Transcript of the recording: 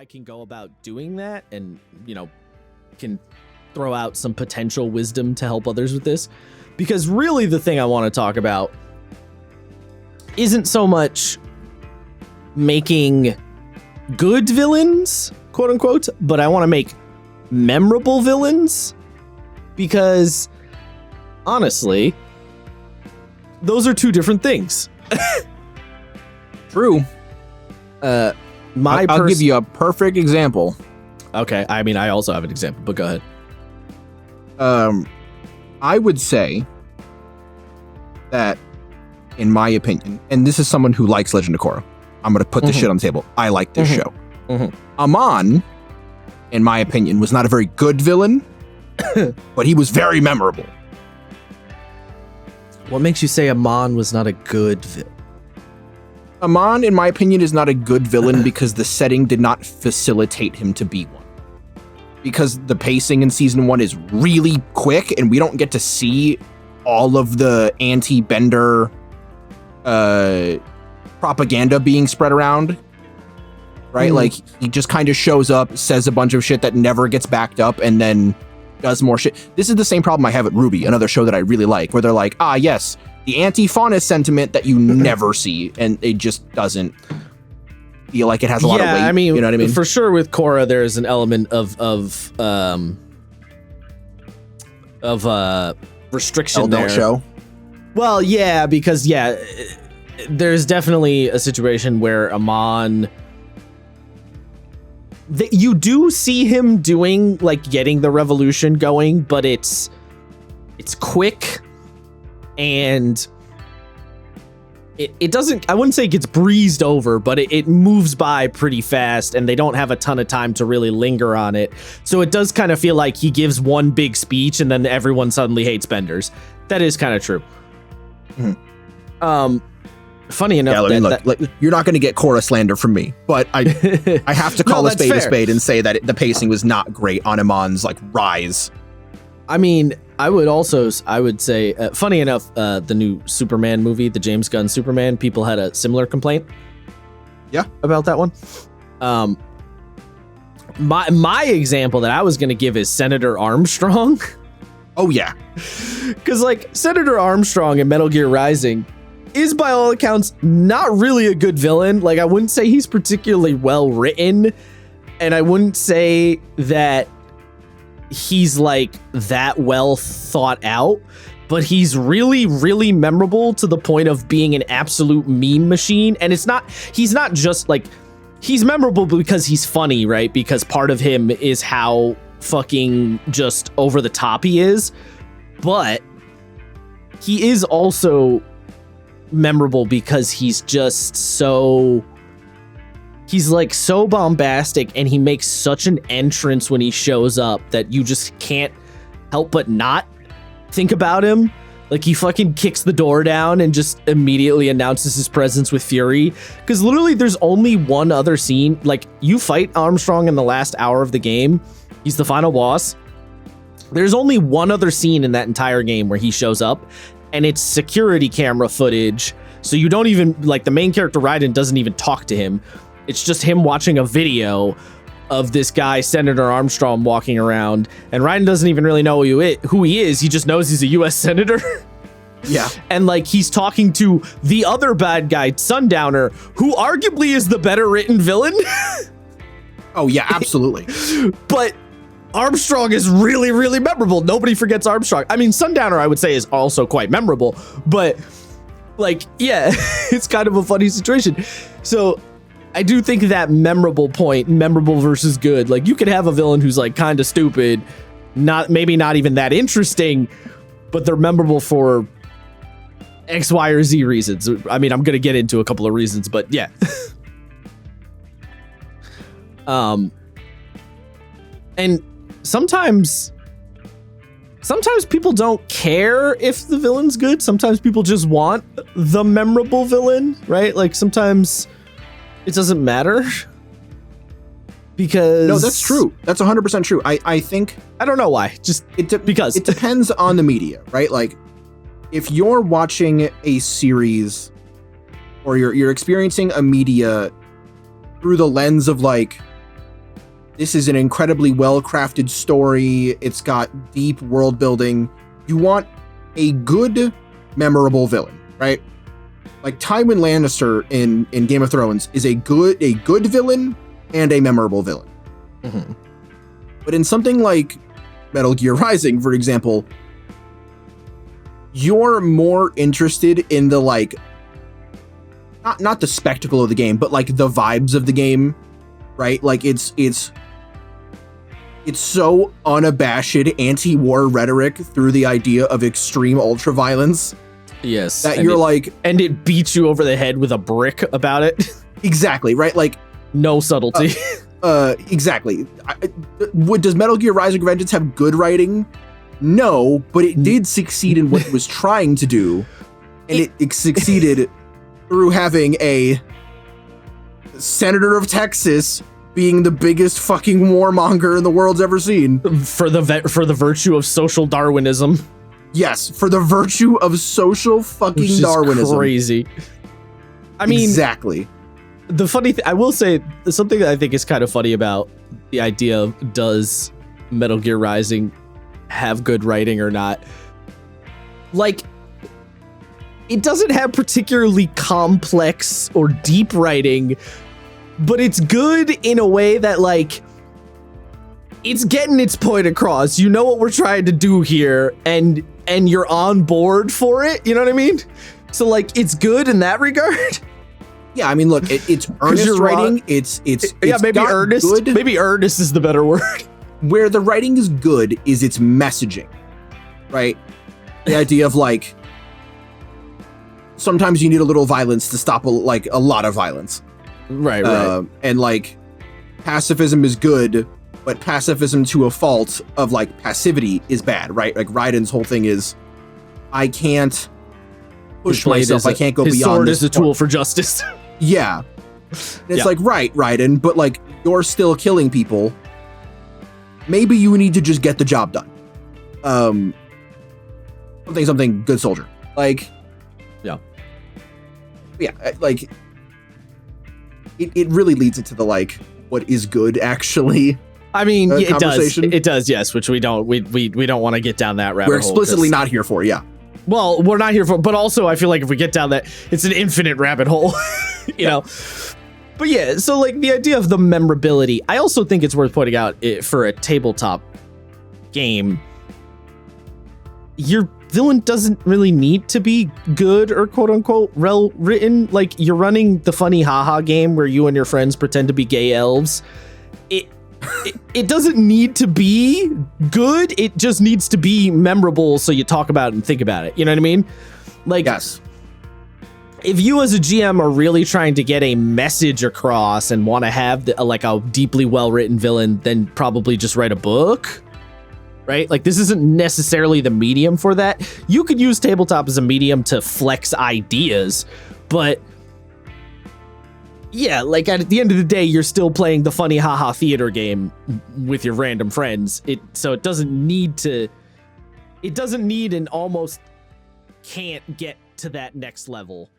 I can go about doing that and, can throw out some potential wisdom to help others with this. Because really the thing I want to talk about isn't so much making good villains, quote unquote, but I want to make memorable villains. Because honestly, those are two different things. True. I'll give you a perfect example. Okay, I mean, I also have an example, but go ahead. I would say that, in my opinion, and this is someone who likes Legend of Korra, I'm going to put this shit on the table. I like this show. Amon, in my opinion, was not a very good villain, but he was very memorable. What makes you say Amon was not a good villain? Amon, in my opinion, is not a good villain because the setting did not facilitate him to be one. Because the pacing in season 1 is really quick, and we don't get to see all of the anti-Bender propaganda being spread around. Right? Like, he just kind of shows up, says a bunch of shit that never gets backed up, and then does more shit. This is the same problem I have at RWBY, another show that I really like, where they're like, yes, the anti-Faunus sentiment that you never see, and it just doesn't feel like it has a lot of weight. I mean, you know what I mean? For sure with Korra, there is an element of restriction there. Show. Well, yeah, because there's definitely a situation where Amon, you do see him doing, like, getting the revolution going, but it's quick, and it doesn't, I wouldn't say it gets breezed over, but it moves by pretty fast, and they don't have a ton of time to really linger on it. So it does kind of feel like he gives one big speech and then everyone suddenly hates Benders. That is kind of true. Funny enough, you're not going to get Korra slander from me, but I have to call a spade and say that the pacing was not great on Amon's rise. I mean, I would say, funny enough, the new Superman movie, the James Gunn Superman, people had a similar complaint. Yeah, about that one. My example that I was going to give is Senator Armstrong. Oh yeah, because Senator Armstrong in Metal Gear Rising is, by all accounts, not really a good villain. Like, I wouldn't say he's particularly well written, and I wouldn't say that he's that well thought out, but he's really, really memorable to the point of being an absolute meme machine. And he's not just he's memorable because he's funny, right? Because part of him is how fucking just over the top he is, but he is also memorable because he's just so bombastic, and he makes such an entrance when he shows up that you just can't help but not think about him. Like, he fucking kicks the door down and just immediately announces his presence with fury. Because literally there's only one other scene. Like, you fight Armstrong in the last hour of the game. He's the final boss. There's only one other scene in that entire game where he shows up, and it's security camera footage. So you don't even, the main character Raiden doesn't even talk to him. It's just him watching a video of this guy, Senator Armstrong, walking around, and Raiden doesn't even really know who he is. He just knows he's a U.S. senator. Yeah. And he's talking to the other bad guy, Sundowner, who arguably is the better written villain. Oh yeah, absolutely. But Armstrong is really, really memorable. Nobody forgets Armstrong. I mean, Sundowner, I would say, is also quite memorable, but it's kind of a funny situation. So I do think that memorable point, memorable versus good, you could have a villain who's kind of stupid, maybe not even that interesting, but they're memorable for X, Y, or Z reasons. I mean, I'm going to get into a couple of reasons, but yeah. And sometimes people don't care if the villain's good. Sometimes people just want the memorable villain, right? Sometimes it doesn't matter, because no, that's true. That's 100% true. I think, I don't know why. Just because it depends on the media, right? If you're watching a series, or you're experiencing a media through the lens of this is an incredibly well-crafted story. It's got deep world building. You want a good, memorable villain, right? Like Tywin Lannister in Game of Thrones is a good villain and a memorable villain. Mm-hmm. But in something like Metal Gear Rising, for example, you're more interested in the like not the spectacle of the game, but like the vibes of the game, right? Like it's so unabashed anti-war rhetoric through the idea of extreme ultra violence. Yes. That you're like, and it beats you over the head with a brick about it. Exactly, right? Like no subtlety. Exactly. Does Metal Gear Rising: Vengeance have good writing? No, but it did succeed in what it was trying to do, and it succeeded through having a senator of Texas being the biggest fucking warmonger in the world's ever seen. For the virtue of social Darwinism. Yes, for the virtue of social fucking Darwinism. Crazy. I mean, exactly. The funny thing, I will say, something that I think is kind of funny about the idea of does Metal Gear Rising have good writing or not. Like, it doesn't have particularly complex or deep writing, but it's good in a way that, like, it's getting its point across. You know what we're trying to do here, and you're on board for it. You know what I mean? So, like, it's good in that regard. Yeah, I mean, look, it's earnest writing. It's yeah, maybe earnest. Good. Maybe earnest is the better word. Where the writing is good is its messaging, right? The idea of like sometimes you need a little violence to stop a lot of violence, right? And like pacifism is good, but pacifism to a fault of like passivity is bad, right? Like Raiden's whole thing is, I can't push myself. I can't go beyond. His sword is a tool for justice. Yeah. It's like, right, Raiden, but like you're still killing people. Maybe you need to just get the job done. Something good soldier. Like, yeah, like it really leads into the like what is good actually. I mean, it does. It does, yes, which we don't want to get down that rabbit hole. We're explicitly not here for, yeah. Well, we're not here for, but also I feel like if we get down that, it's an infinite rabbit hole, you know? But yeah, so like the idea of the memorability, I also think it's worth pointing out for a tabletop game, your villain doesn't really need to be good or quote unquote well written. Like you're running the funny haha game where you and your friends pretend to be gay elves. It doesn't need to be good. It just needs to be memorable. So you talk about it and think about it. You know what I mean? Like, yes. If you as a GM are really trying to get a message across and want to have like a deeply well-written villain, then probably just write a book, right? Like this isn't necessarily the medium for that. You could use tabletop as a medium to flex ideas, but yeah, like at the end of the day, you're still playing the funny haha theater game with your random friends. So it doesn't need and almost can't get to that next level.